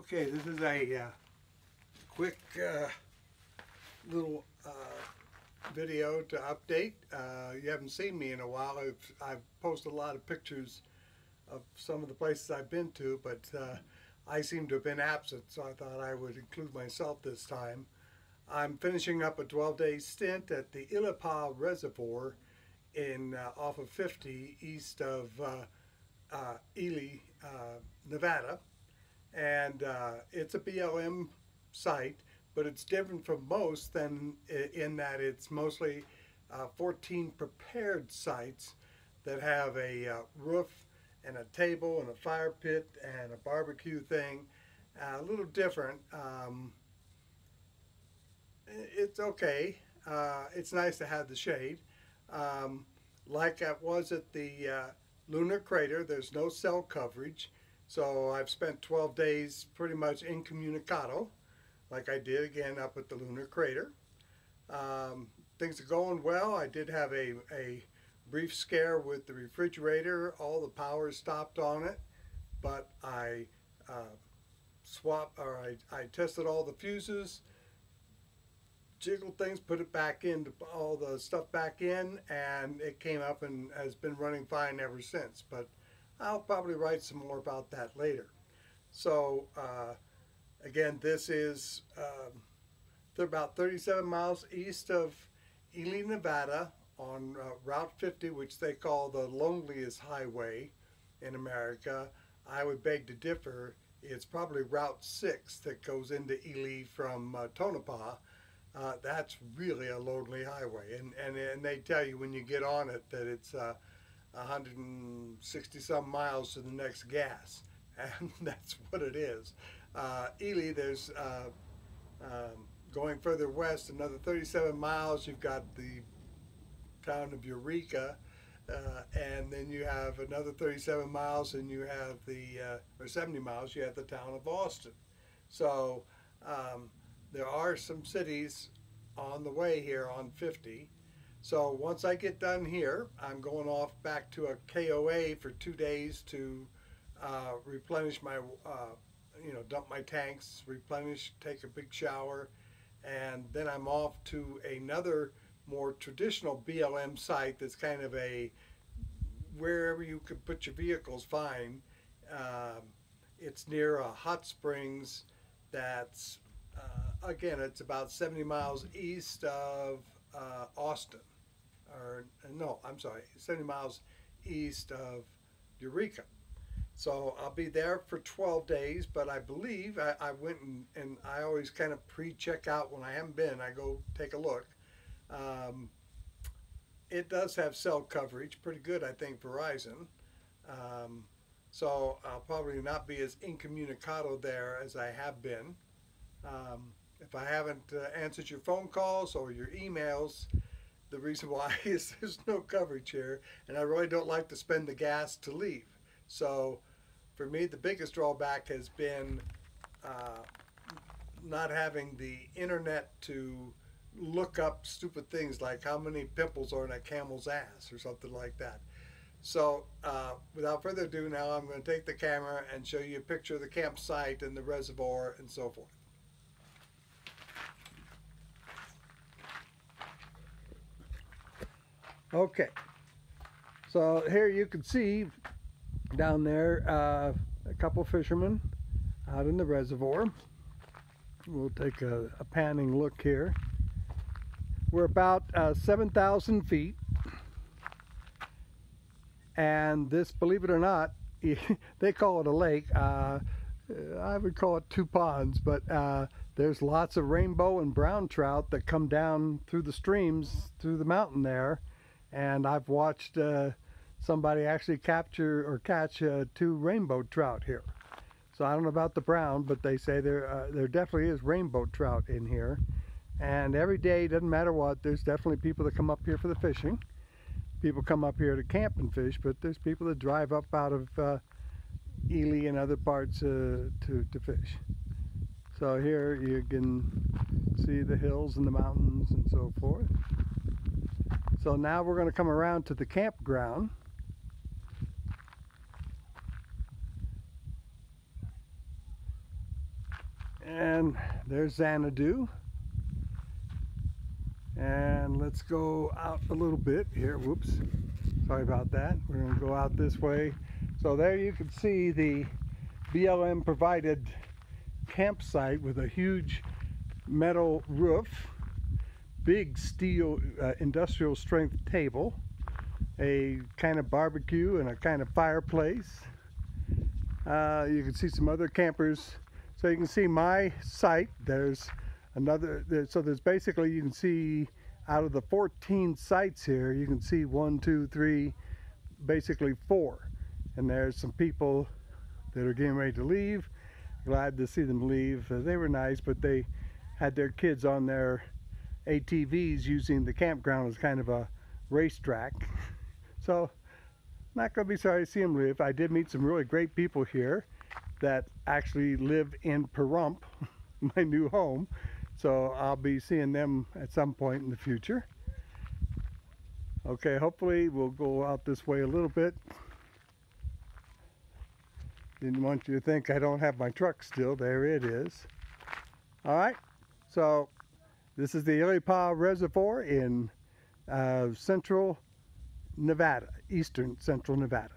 Okay, this is a quick little video to update. You haven't seen me in a while. I've posted a lot of pictures of some of the places I've been to, but I seem to have been absent, so I thought I would include myself this time. I'm finishing up a 12-day stint at the Illipah Reservoir in off of 50 east of Ely, Nevada. And it's a BLM site, but it's different from most in that it's mostly 14 prepared sites that have a roof and a table and a fire pit and a barbecue thing. A little different. It's okay. It's nice to have the shade. Like I was at the lunar crater, there's no cell coverage. So I've spent 12 days pretty much incommunicado, like I did again up at the lunar crater. Things are going well. I did have a brief scare with the refrigerator. All the power stopped on it, but I tested all the fuses, jiggled things, put it back in, all the stuff back in, and it came up and has been running fine ever since. But I'll probably write some more about that later. So again, this is they're about 37 miles east of Ely, Nevada, on Route 50, which they call the loneliest highway in America. I would beg to differ. It's probably Route 6 that goes into Ely from Tonopah. That's really a lonely highway, and they tell you when you get on it that it's 160 some miles to the next gas, and that's what it is. Ely, there's going further west another 37 miles. You've got the town of Eureka, and then you have another 37 miles, and you have the or 70 miles. You have the town of Austin. So there are some cities on the way here on 50. So once I get done here, I'm going off back to a KOA for 2 days to replenish my, dump my tanks, replenish, take a big shower, and then I'm off to another more traditional BLM site that's kind of a wherever you can put your vehicles fine. It's near a hot springs that's, again, it's about 70 miles east of Austin. Or no, I'm sorry, 70 miles east of Eureka. So I'll be there for 12 days, but I believe I went and I always kind of pre-check out when I haven't been. I go take a look. It does have cell coverage, pretty good, I think, Verizon. So I'll probably not be as incommunicado there as I have been. If I haven't answered your phone calls or your emails, the reason why is there's no coverage here, and I really don't like to spend the gas to leave. So for me, the biggest drawback has been not having the internet to look up stupid things like how many pimples are in a camel's ass or something like that. So without further ado, now I'm going to take the camera and show you a picture of the campsite and the reservoir and so forth. Okay, so here you can see down there a couple fishermen out in the reservoir. We'll take a panning look here. We're about 7,000 feet, and this, believe it or not, they call it a lake. I would call it two ponds, but there's lots of rainbow and brown trout that come down through the streams through the mountain there. And I've watched somebody actually capture or catch 2 rainbow trout here. So I don't know about the brown, but they say there definitely is rainbow trout in here. And every day, doesn't matter what, there's definitely people that come up here for the fishing. People come up here to camp and fish, but there's people that drive up out of Ely and other parts to fish. So here you can see the hills and the mountains and so forth. So now we're going to come around to the campground. And there's Xanadu. And let's go out a little bit here. Whoops, sorry about that. We're going to go out this way. So there you can see the BLM provided campsite with a huge metal roof, big steel industrial strength table, a kind of barbecue and a kind of fireplace. You can see some other campers. So you can see my site. There's another, so there's basically, you can see out of the 14 sites here, you can see 1, 2, 3, basically 4. And there's some people that are getting ready to leave. Glad to see them leave. They were nice, but they had their kids on their ATVs using the campground as kind of a racetrack. So not going to be sorry to see them leave. I did meet some really great people here that actually live in Pahrump, my new home. So I'll be seeing them at some point in the future. Okay, hopefully we'll go out this way a little bit. Didn't want you to think I don't have my truck still. There it is. All right, so this is the Illipah Reservoir in central Nevada, eastern central Nevada.